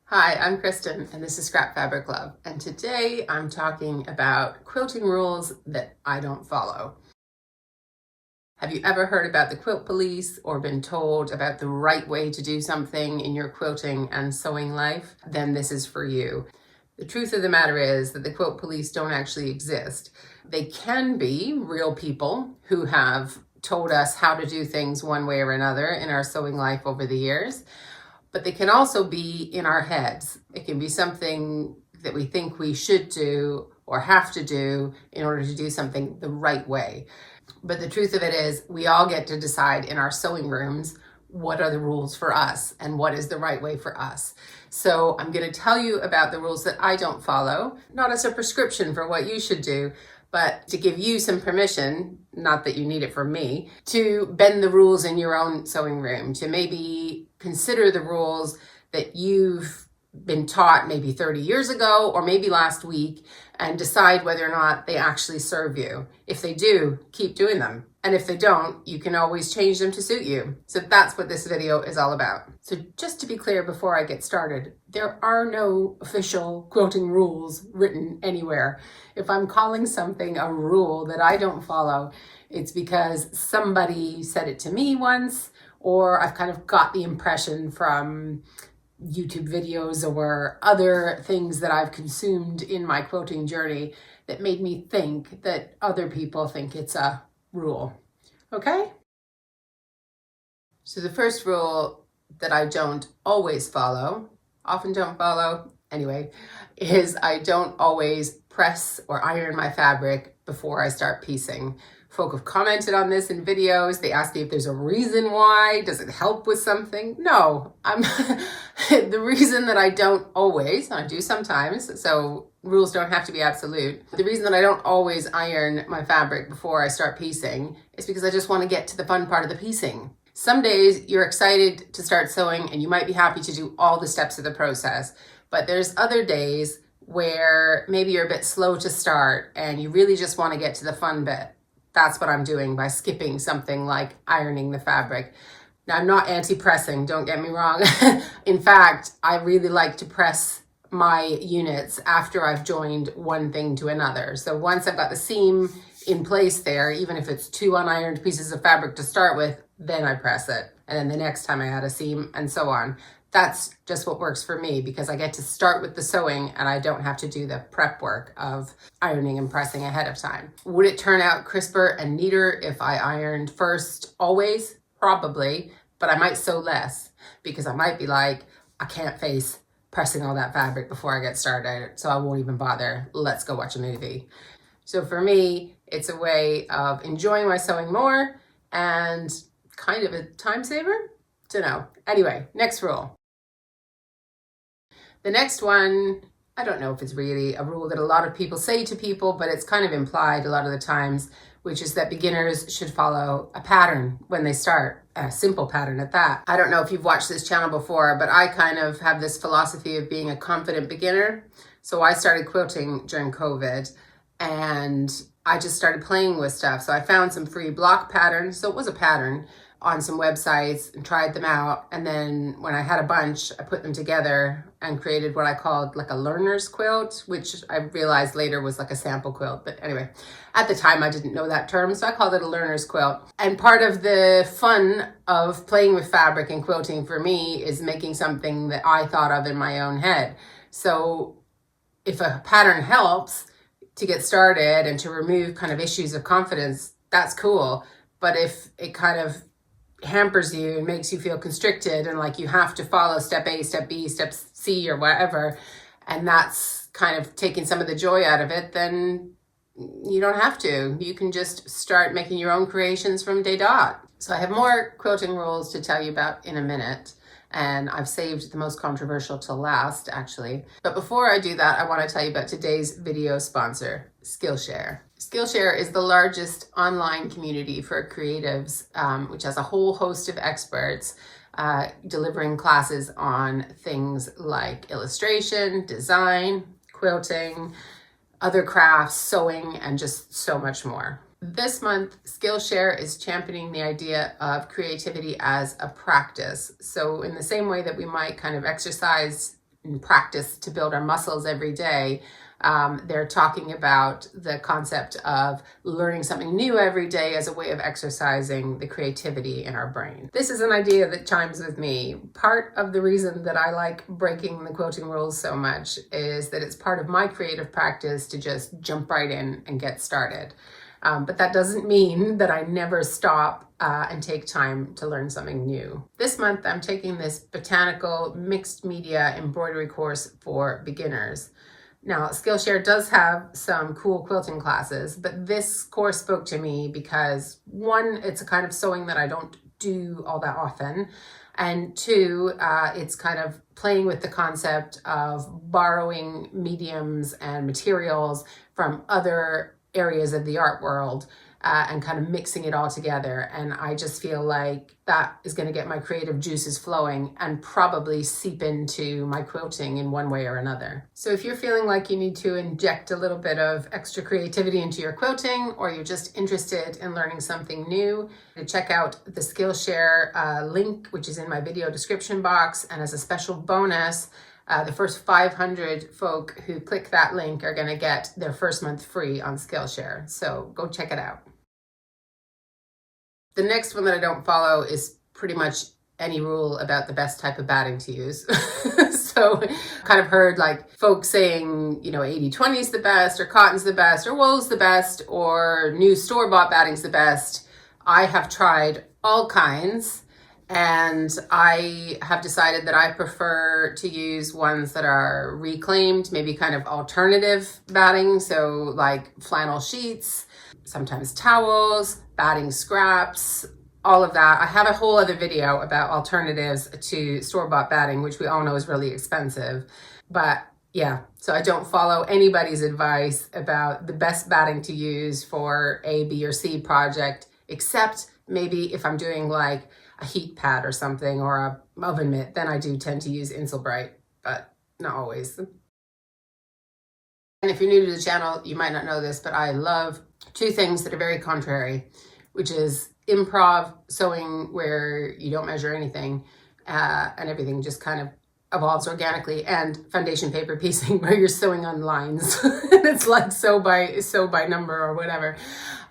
Hi, I'm Kristen and this is Scrap Fabric Love, and today I'm talking about quilting rules that I don't follow. Have you ever heard about the quilt police or been told about the right way to do something in your quilting and sewing life? Then this is for you. The truth of the matter is that the quilt police don't actually exist. They can be real people who have told us how to do things one way or another in our sewing life over the years. But they can also be in our heads. It can be something that we think we should do or have to do in order to do something the right way. But the truth of it is, we all get to decide in our sewing rooms what are the rules for us and what is the right way for us. So I'm going to tell you about the rules that I don't follow, not as a prescription for what you should do, but to give you some permission, not that you need it from me, to bend the rules in your own sewing room, to maybe consider the rules that you've been taught maybe 30 years ago or maybe last week and decide whether or not they actually serve you. If they do, keep doing them. And if they don't, you can always change them to suit you. So that's what this video is all about. So just to be clear before I get started, there are no official quilting rules written anywhere. If I'm calling something a rule that I don't follow, it's because somebody said it to me once, or I've kind of got the impression from YouTube videos or other things that I've consumed in my quilting journey that made me think that other people think it's a rule. Okay? So the first rule that I don't always follow, often don't follow anyway, is I don't always press or iron my fabric before I start piecing. Folk have commented on this in videos. They ask me if there's a reason why. Does it help with something? No, the reason that I don't always, I do sometimes, so rules don't have to be absolute. The reason that I don't always iron my fabric before I start piecing is because I just want to get to the fun part of the piecing. Some days you're excited to start sewing and you might be happy to do all the steps of the process, but there's other days where maybe you're a bit slow to start and you really just want to get to the fun bit. That's what I'm doing by skipping something like ironing the fabric. Now, I'm not anti-pressing, don't get me wrong. In fact, I really like to press my units after I've joined one thing to another. So once I've got the seam in place there, even if it's 2 unironed pieces of fabric to start with, then I press it. And then the next time I add a seam and so on. That's just what works for me because I get to start with the sewing and I don't have to do the prep work of ironing and pressing ahead of time. Would it turn out crisper and neater if I ironed first? Always? Probably, but I might sew less because I might be like, I can't face pressing all that fabric before I get started, so I won't even bother. Let's go watch a movie. So for me, it's a way of enjoying my sewing more and kind of a time saver? Dunno. Anyway, next rule. The next one, I don't know if it's really a rule that a lot of people say to people, but it's kind of implied a lot of the times, which is that beginners should follow a pattern when they start, a simple pattern at that. I don't know if you've watched this channel before, but I kind of have this philosophy of being a confident beginner. So I started quilting during COVID and I just started playing with stuff. So I found some free block patterns. So it was a pattern on some websites and tried them out. And then when I had a bunch, I put them together and created what I called like a learner's quilt, which I realized later was like a sample quilt. But anyway, at the time I didn't know that term, so I called it a learner's quilt. And part of the fun of playing with fabric and quilting for me is making something that I thought of in my own head. So if a pattern helps to get started and to remove kind of issues of confidence, that's cool. But if it kind of hampers you and makes you feel constricted and like you have to follow step A, step B, step C or whatever, and that's kind of taking some of the joy out of it, then you don't have to. You can just start making your own creations from day dot. So I have more quilting rules to tell you about in a minute, and I've saved the most controversial to last, actually. But before I do that, I want to tell you about today's video sponsor, Skillshare. Skillshare is the largest online community for creatives, which has a whole host of experts delivering classes on things like illustration, design, quilting, other crafts, sewing, and just so much more. This month, Skillshare is championing the idea of creativity as a practice. So in the same way that we might kind of exercise in practice to build our muscles every day. They're talking about the concept of learning something new every day as a way of exercising the creativity in our brain. This is an idea that chimes with me. Part of the reason that I like breaking the quilting rules so much is that it's part of my creative practice to just jump right in and get started. But that doesn't mean that I never stop and take time to learn something new. This month, I'm taking this botanical mixed media embroidery course for beginners. Now, Skillshare does have some cool quilting classes, but this course spoke to me because one, it's a kind of sewing that I don't do all that often. And two, it's kind of playing with the concept of borrowing mediums and materials from other areas of the art world and kind of mixing it all together. And I just feel like that is going to get my creative juices flowing and probably seep into my quilting in one way or another. So if you're feeling like you need to inject a little bit of extra creativity into your quilting, or you're just interested in learning something new, check out the Skillshare link, which is in my video description box. And as a special bonus, the first 500 folk who click that link are going to get their first month free on Skillshare. So go check it out. The next one that I don't follow is pretty much any rule about the best type of batting to use. So kind of heard like folks saying, 80-20 is the best, or cotton's the best, or wool's the best, or new store-bought batting's the best. I have tried all kinds. And I have decided that I prefer to use ones that are reclaimed, maybe kind of alternative batting. So like flannel sheets, sometimes towels, batting scraps, all of that. I have a whole other video about alternatives to store-bought batting, which we all know is really expensive. But yeah, so I don't follow anybody's advice about the best batting to use for A, B, or C project, except maybe if I'm doing like a heat pad or something, or a oven mitt, then I do tend to use Insulbright, but not always. And if you're new to the channel, you might not know this, but I love two things that are very contrary, which is improv sewing, where you don't measure anything and everything just kind of evolves organically, and foundation paper piecing, where you're sewing on lines. It's like sew by number or whatever.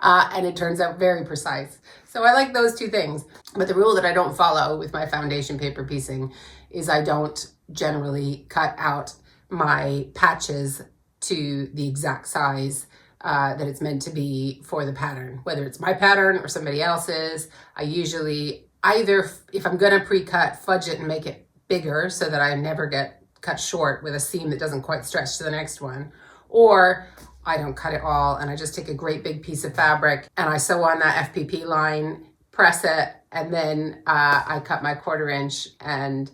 And it turns out very precise. So I like those two things. But the rule that I don't follow with my foundation paper piecing is I don't generally cut out my patches to the exact size that it's meant to be for the pattern. Whether it's my pattern or somebody else's, I usually either, if I'm gonna pre-cut, fudge it and make it bigger so that I never get cut short with a seam that doesn't quite stretch to the next one, or I don't cut it all and I just take a great big piece of fabric and I sew on that FPP line, press it, and then I cut my 1/4 inch. And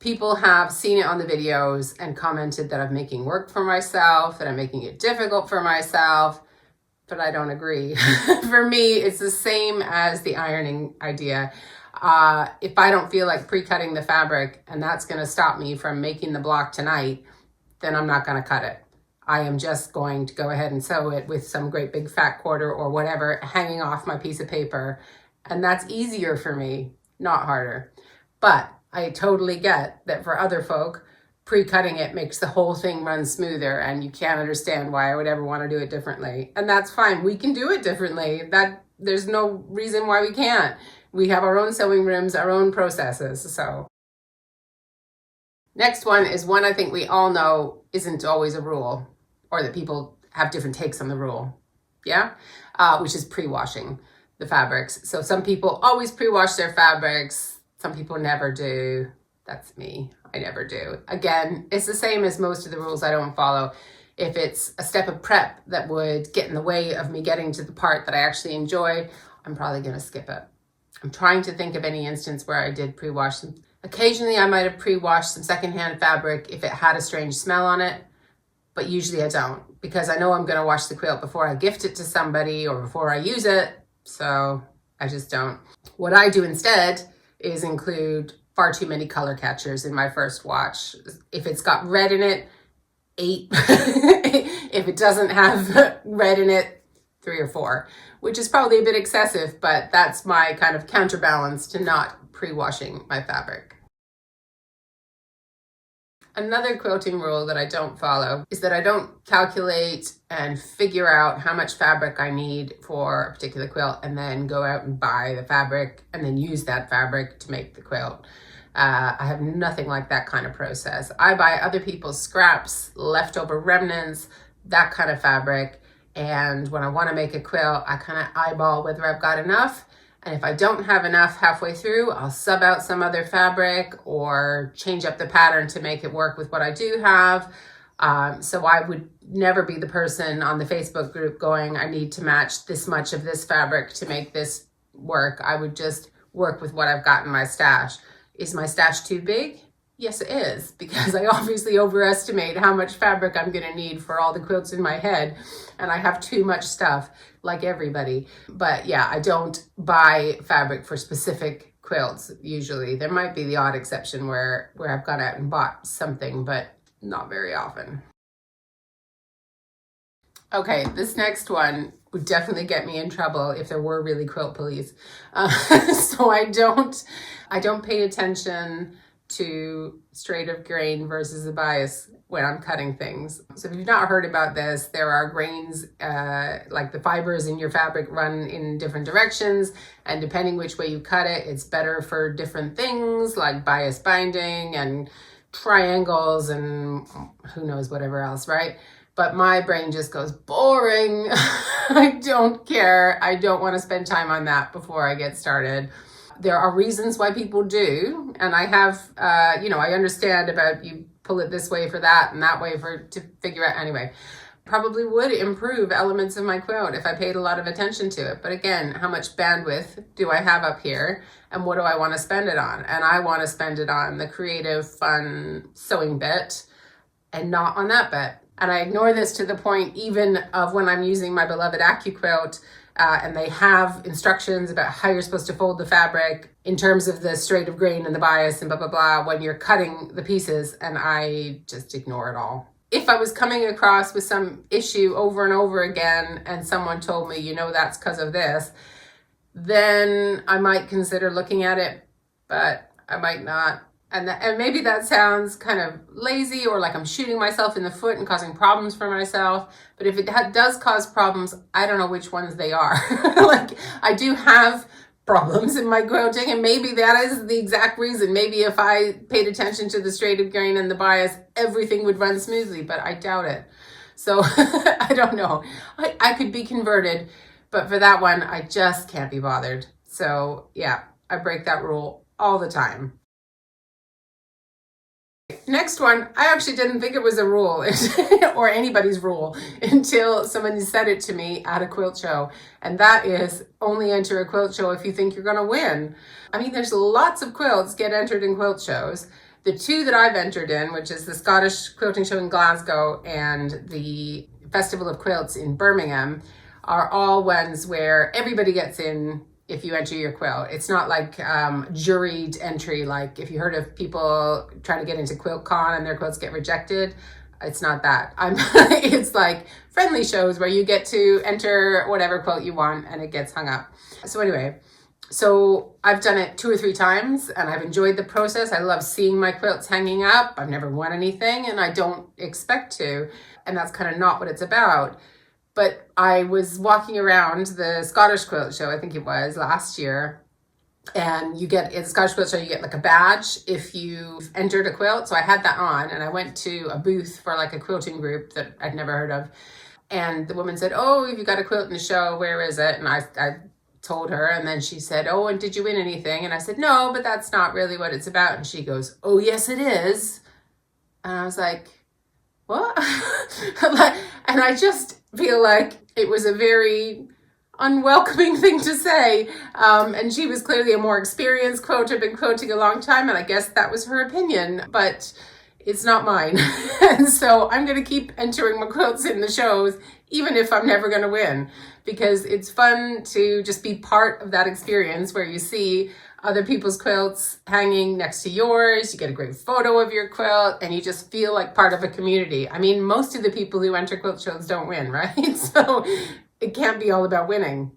people have seen it on the videos and commented that I'm making work for myself, that I'm making it difficult for myself, but I don't agree. For me, it's the same as the ironing idea. If I don't feel like pre-cutting the fabric and that's going to stop me from making the block tonight, then I'm not going to cut it. I am just going to go ahead and sew it with some great big fat 1/4 or whatever hanging off my piece of paper. And that's easier for me, not harder. But I totally get that for other folk, pre-cutting it makes the whole thing run smoother, and you can't understand why I would ever want to do it differently. And that's fine. We can do it differently. There's no reason why we can't. We have our own sewing rooms, our own processes. So next one is one I think we all know isn't always a rule, or that people have different takes on the rule. Yeah? Which is pre-washing the fabrics. So some people always pre-wash their fabrics. Some people never do. That's me. I never do. Again, it's the same as most of the rules I don't follow. If it's a step of prep that would get in the way of me getting to the part that I actually enjoy, I'm probably going to skip it. I'm trying to think of any instance where I did pre-wash them. Occasionally I might have pre-washed some secondhand fabric if it had a strange smell on it, but usually I don't, because I know I'm going to wash the quilt before I gift it to somebody or before I use it, so I just don't. What I do instead is include far too many color catchers in my first wash. If it's got red in it, 8. If it doesn't have red in it, 3 or 4, which is probably a bit excessive, but that's my kind of counterbalance to not pre-washing my fabric. Another quilting rule that I don't follow is that I don't calculate and figure out how much fabric I need for a particular quilt and then go out and buy the fabric and then use that fabric to make the quilt. I have nothing like that kind of process. I buy other people's scraps, leftover remnants, that kind of fabric. And when I want to make a quilt, I kind of eyeball whether I've got enough. And if I don't have enough halfway through, I'll sub out some other fabric or change up the pattern to make it work with what I do have. So I would never be the person on the Facebook group going, I need to match this much of this fabric to make this work. I would just work with what I've got in my stash. Is my stash too big? Yes, it is, because I obviously overestimate how much fabric I'm going to need for all the quilts in my head, and I have too much stuff, like everybody. But yeah, I don't buy fabric for specific quilts usually. There might be the odd exception where I've gone out and bought something, but not very often. Okay, this next one would definitely get me in trouble if there were really quilt police. So I don't pay attention to straight of grain versus a bias when I'm cutting things. So if you've not heard about this, there are grains, like the fibers in your fabric run in different directions, and depending which way you cut it, it's better for different things like bias binding and triangles and who knows whatever else, right? But my brain just goes, boring. I don't care. I don't want to spend time on that before I get started. There are reasons why people do. And I have, I understand about you pull it this way for that and that way to figure out anyway. Probably would improve elements of my quilt if I paid a lot of attention to it. But again, how much bandwidth do I have up here? And what do I want to spend it on? And I want to spend it on the creative, fun sewing bit and not on that bit. And I ignore this to the point even of when I'm using my beloved AccuQuilt and they have instructions about how you're supposed to fold the fabric in terms of the straight of grain and the bias and blah, blah, blah, when you're cutting the pieces, and I just ignore it all. If I was coming across with some issue over and over again and someone told me, that's because of this, then I might consider looking at it, but I might not. And maybe that sounds kind of lazy or like I'm shooting myself in the foot and causing problems for myself. But if it does cause problems, I don't know which ones they are. Like I do have problems in my quilting, and maybe that is the exact reason. Maybe if I paid attention to the straight of grain and the bias, everything would run smoothly, but I doubt it. So I don't know. I could be converted, but for that one, I just can't be bothered. So yeah, I break that rule all the time. Next one, I actually didn't think it was a rule or anybody's rule until someone said it to me at a quilt show. And that is only enter a quilt show if you think you're going to win. I mean, there's lots of quilts get entered in quilt shows. The two that I've entered in, which is the Scottish Quilting Show in Glasgow and the Festival of Quilts in Birmingham, are all ones where everybody gets in if you enter your quilt. It's not like juried entry, like if you heard of people trying to get into QuiltCon and their quilts get rejected. It's not that. It's like friendly shows where you get to enter whatever quilt you want and it gets hung up. So anyway, so I've done it 2 or 3 times and I've enjoyed the process. I love seeing my quilts hanging up. I've never won anything and I don't expect to. And that's kind of not what it's about. But I was walking around the Scottish Quilt Show, I think it was, last year. And you get, in the Scottish Quilt Show, you get like a badge if you've entered a quilt. So I had that on and I went to a booth for like a quilting group that I'd never heard of. And the woman said, oh, if you got a quilt in the show, where is it? And I told her, and then she said, oh, and did you win anything? And I said, no, but that's not really what it's about. And she goes, oh, yes, it is. And I was like, what? And I just feel like it was a very unwelcoming thing to say. And she was clearly a more experienced quilter, been quilting a long time, and I guess that was her opinion, but it's not mine. And so I'm going to keep entering my quilts in the shows, even if I'm never going to win, because it's fun to just be part of that experience where you see other people's quilts hanging next to yours, you get a great photo of your quilt, and you just feel like part of a community. I mean, most of the people who enter quilt shows don't win, right? So it can't be all about winning,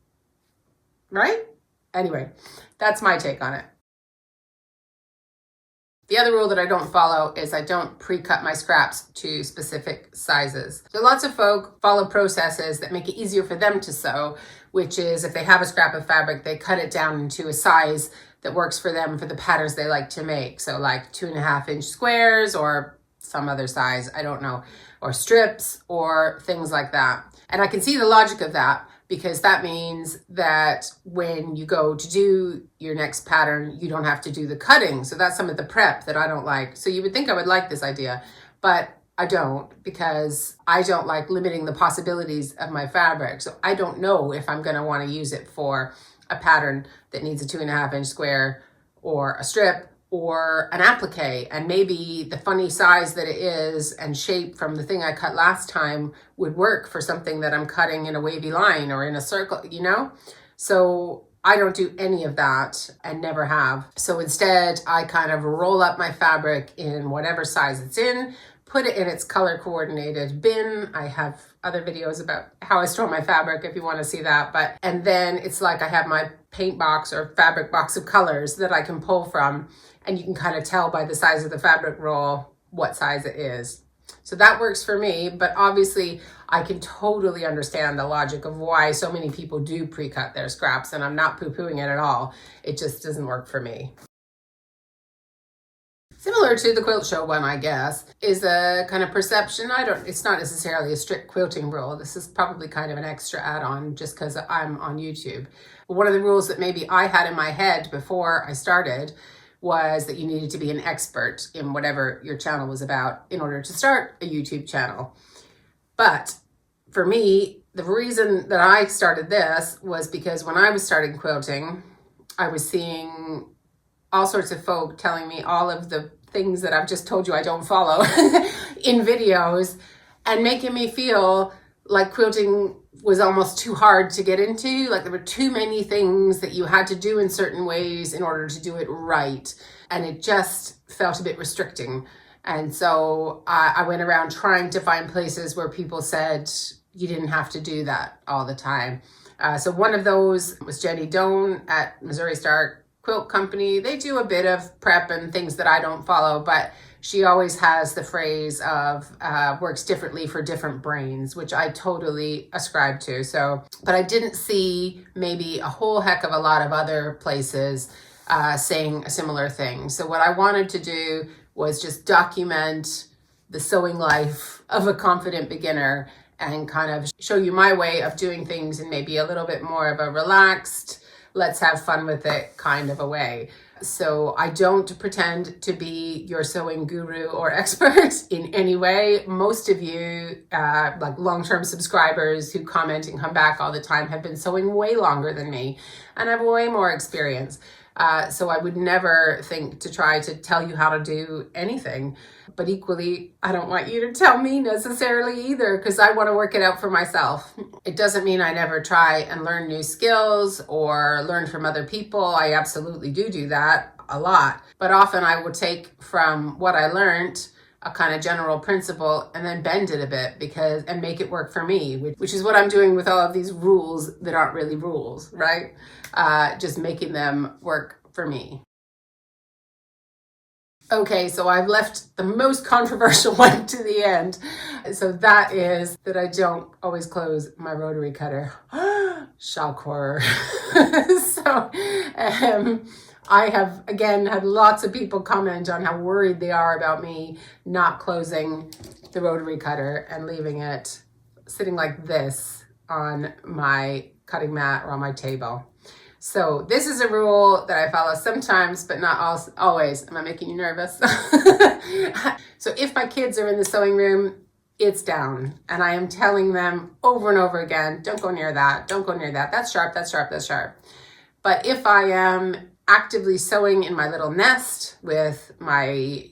right? Anyway, that's my take on it. The other rule that I don't follow is I don't pre-cut my scraps to specific sizes. So lots of folk follow processes that make it easier for them to sew, which is if they have a scrap of fabric, they cut it down into a size that works for them for the patterns they like to make. So like 2.5-inch squares or some other size, I don't know, or strips or things like that. And I can see the logic of that, because that means that when you go to do your next pattern, you don't have to do the cutting. So that's some of the prep that I don't like. So you would think I would like this idea, but I don't, because I don't like limiting the possibilities of my fabric. So I don't know if I'm going to want to use it for a pattern that needs a 2.5-inch square or a strip or an applique, and maybe the funny size that it is and shape from the thing I cut last time would work for something that I'm cutting in a wavy line or in a circle, you know? So I don't do any of that and never have. So instead, I kind of roll up my fabric in whatever size it's in, put it in its color coordinated bin. I have other videos about how I store my fabric if you want to see that. And then it's like I have my paint box or fabric box of colors that I can pull from, and you can kind of tell by the size of the fabric roll what size it is. So that works for me, but obviously I can totally understand the logic of why so many people do pre-cut their scraps, and I'm not poo-pooing it at all. It just doesn't work for me. Similar to the quilt show one, I guess, is a kind of perception. It's not necessarily a strict quilting rule. This is probably kind of an extra add-on just because I'm on YouTube. But one of the rules that maybe I had in my head before I started was that you needed to be an expert in whatever your channel was about in order to start a YouTube channel. But for me, the reason that I started this was because when I was starting quilting, I was seeing all sorts of folk telling me all of the things that I've just told you I don't follow in videos, and making me feel like quilting was almost too hard to get into. Like there were too many things that you had to do in certain ways in order to do it right. And it just felt a bit restricting. And so I went around trying to find places where people said you didn't have to do that all the time. So one of those was Jenny Doan at Missouri Star Quilt Company. They do a bit of prep and things that I don't follow, but she always has the phrase of works differently for different brains, which I totally ascribe to. So, but I didn't see maybe a whole heck of a lot of other places saying a similar thing. So what I wanted to do was just document the sewing life of a confident beginner and kind of show you my way of doing things in maybe a little bit more of a relaxed, let's have fun with it kind of a way. So I don't pretend to be your sewing guru or expert in any way. Most of you, like long-term subscribers who comment and come back all the time, have been sewing way longer than me and have way more experience. So I would never think to try to tell you how to do anything. But equally, I don't want you to tell me necessarily either, because I want to work it out for myself. It doesn't mean I never try and learn new skills or learn from other people. I absolutely do that a lot. But often I will take from what I learned a kind of general principle and then bend it a bit and make it work for me, which is what I'm doing with all of these rules that aren't really rules, right? Just making them work for me. Okay, so I've left the most controversial one to the end. So that is that I don't always close my rotary cutter. Shock horror. So I have, again, had lots of people comment on how worried they are about me not closing the rotary cutter and leaving it sitting like this on my cutting mat or on my table. So this is a rule that I follow sometimes, but not always. Am I making you nervous? So if my kids are in the sewing room, it's down. And I am telling them over and over again, don't go near that. Don't go near that. That's sharp, that's sharp, that's sharp. But if I am actively sewing in my little nest with my,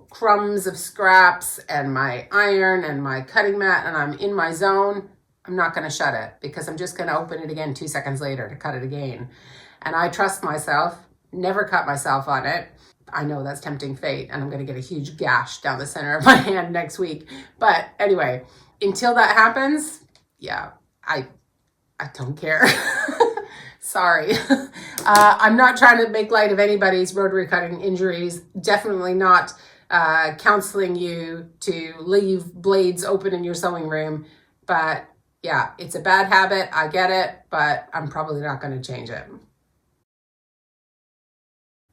crumbs of scraps and my iron and my cutting mat, and I'm in my zone, I'm not going to shut it, because I'm just going to open it again 2 seconds later to cut it again. And I trust myself, never cut myself on it. I know that's tempting fate, and I'm going to get a huge gash down the center of my hand next week. But anyway, until that happens, yeah, I don't care. Sorry. I'm not trying to make light of anybody's rotary cutting injuries. Definitely not counseling you to leave blades open in your sewing room. But yeah, it's a bad habit. I get it, but I'm probably not going to change it.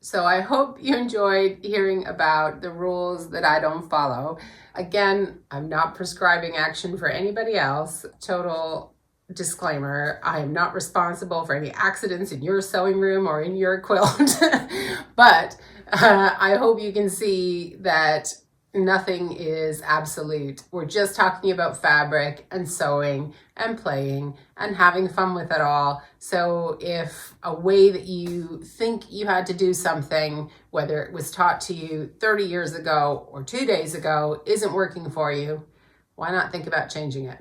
So I hope you enjoyed hearing about the rules that I don't follow. Again, I'm not prescribing action for anybody else. Total disclaimer, I am not responsible for any accidents in your sewing room or in your quilt. But I hope you can see that nothing is absolute. We're just talking about fabric and sewing and playing and having fun with it all. So if a way that you think you had to do something, whether it was taught to you 30 years ago or 2 days ago, isn't working for you, why not think about changing it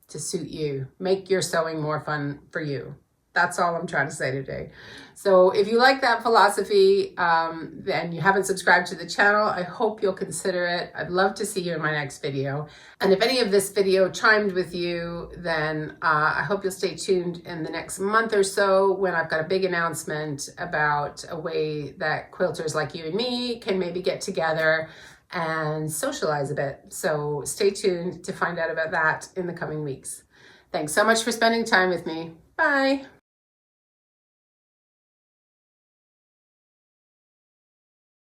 to suit you? Make your sewing more fun for you. That's all I'm trying to say today. So if you like that philosophy, and you haven't subscribed to the channel, I hope you'll consider it. I'd love to see you in my next video. And if any of this video chimed with you, then I hope you'll stay tuned in the next month or so when I've got a big announcement about a way that quilters like you and me can maybe get together and socialize a bit. So stay tuned to find out about that in the coming weeks. Thanks so much for spending time with me. Bye.